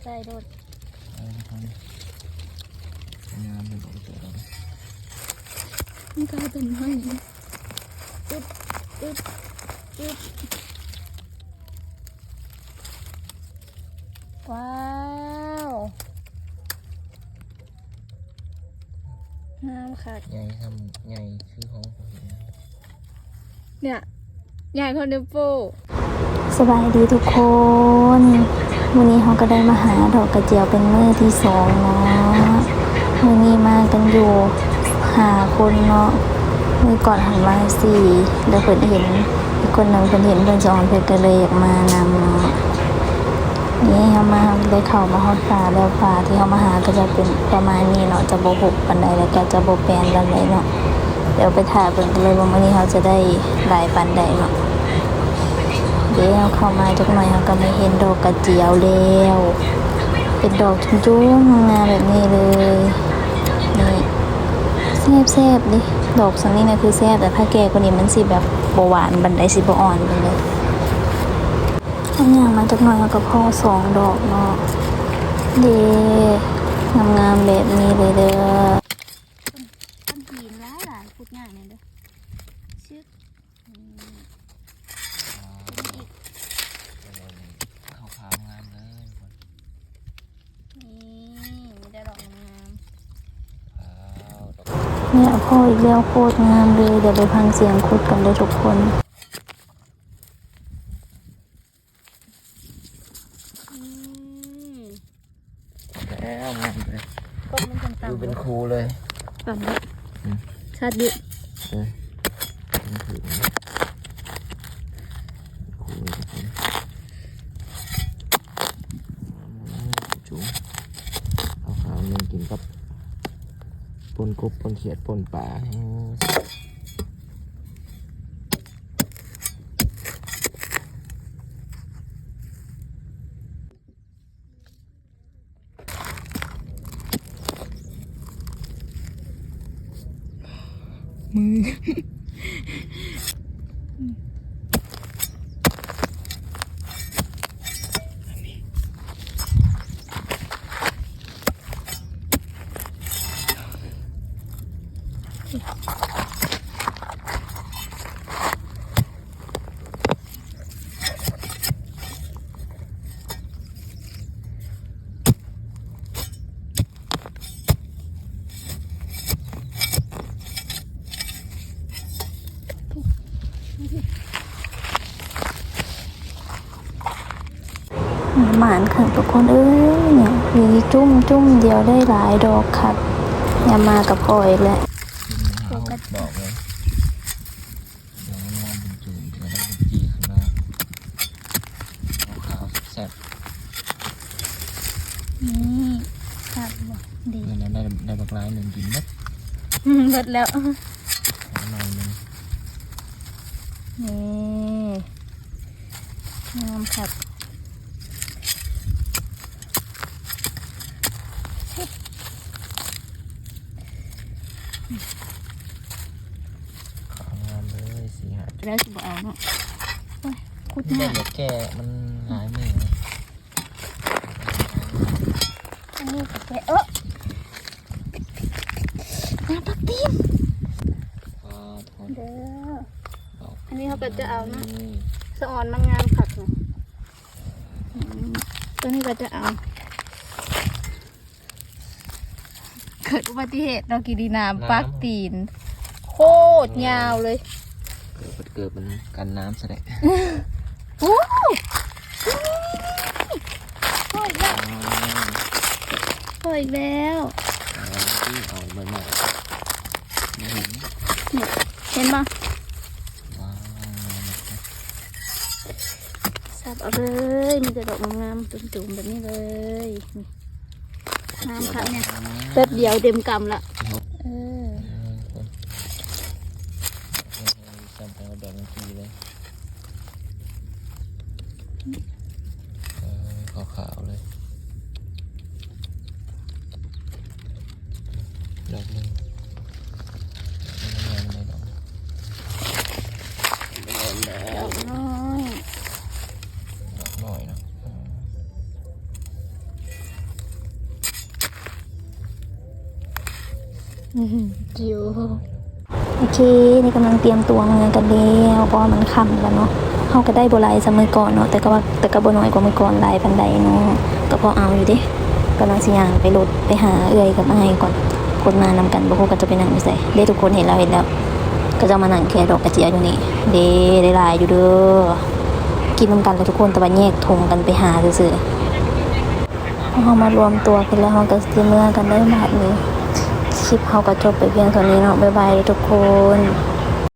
ใส่โดดงามเป็นตัวเรามันก็เป็นห้อยอึดอึดอึดว้าวงามค่ะใหญ่ทำใหญ่คือของผมเนี่ยใหญ่คนเดียวปู สบายดีทุกคนวันนี้เขาก็ได้มาหาดอกกระเจียวเป็นมื้อที่สองเนาะวันนี้มากันอยู่5 คนเนาะมือก่อนหันมา4แล้วเพิ่นเห็นอีกคนหนึ่งเพิ่นเห็นเพิ่นสอนเพิ่นก็เลยอยากมานำเนาะนี่เขามาได้เข้ามาฮอดป่าแล้วป่าที่เขามาหาก็จะเป็นประมาณนี้เนาะจะบ่หุบปานใดแล้วก็จะบ่แปลนปานใดเนาะเดี๋ยวไปถ่ายเพิ่นเลยว่ามื้อนี้เขาจะได้หลายปานใดเนาะเดี๋ยวเข้ามาจักหน่อยเขาก็ไม่เห็นดอกกระเจียวแล้วเป็นดอกจุ้งๆงามแบบนี้เลยนี่แซ่บๆดิดอกสังนี้นะคือแซ่บแต่ถ้าแก่กว่านี้มันสิแบบบ่หวานบันไดสิบ่อ่อนไปเลยทำอย่างมาจักหน่อยเขาก็พอ2 ดอกเนาะเด้งามๆแบบนี้เลยเด้อต้นหินหลายพูดง่ายเนี่ยเด้อชื่อขาวงามเลยนี่มีได้ดอกงามเนี่ยพ่ออีกแล้วโคตรงามเลยเดี๋ยวไปฟังเสียงคุดกันด้วยทุกคนแล้วงามเลย ก้นมันต่ำๆ ดูเป็นครูเลย ต่ำเลยชัดดิเป็นครูจุ๋มขาวๆนึงกินกับปนกบปนเขียดปนป่ามือหมานค่ะทุกคนเอ้ยเนี่ยมีจุ้มเดียวได้หลายดอกค่ะอย่ามากับพ่ออีกแล้วบอกเลยเดี๋ยวงามจุ๋มเดี๋ยวได้เป็นจีขึ้นมาขาวแซ่บนี่ครับดี นี่ได้บักลายหนึ่งกินมัดหมดแล้วหน่อยนึงนี่งามครับขาวงามเลย4-5แล้วสิบเอาเนาะคุด เด็ มาก แก่มันหลายมือ อันนี้ก็แค่น้ำปักตีนเด้ออันนี้เขาก็จะเอานะสะออนมันงามผักนะตัวนี้ก็จะเอาเกิดอุบัติเหตุเรากี่ดีน้ำปักตีนโคตรยาวเลยเกิดมันกันน้ำแสดงโอ้โหอีกแล้วโหอีกแล้วที่เอาใหม่ๆไม่เห็นเห็นปะว้าวสับเอาเลยมีแต่ดอกงามๆจุ่มๆแบบนี้เลยน้ำค่ะเนี่ยแป๊บเดียวเต็มกำละจำเป็นแบบเมื่อกี้เลยขาวๆเลยดอกนึงดอกน้อย หน่อยนะ จิ๋ว โอเคนี่กำลังเตรียมตัวมือกันแล้วเพราะว่ามันค่ำแล้วเนาะเขาก็ได้โบราณสมัยก่อนเนาะแต่ก็บ่น้อยกว่าเมื่อก่อนหลายปันใดเนาะก็พอเอาอยู่เดิกำลังสิย่างไปรถไปหาเอื้อยกับอ้ายก่อนคนมานำกันบ่ฮู้ก็จะไปนั่งอยู่ไสเด้ทุกคนเห็นแล้ว ก็จะมานั่งแค่ดอกกระเจียวอยู่นี่เด้ได้หลายอยู่เด้อกินนำกันแล้วทุกคนแต่ว่าแยกธงกันไปหาซื่อๆเฮามารวมตัวกันแล้วเฮาก็สิเมื่อกันได้บัดนี้คลิปเฮาก็จบไปเพียงเท่านี้เนาะบ๊ายบายทุกคน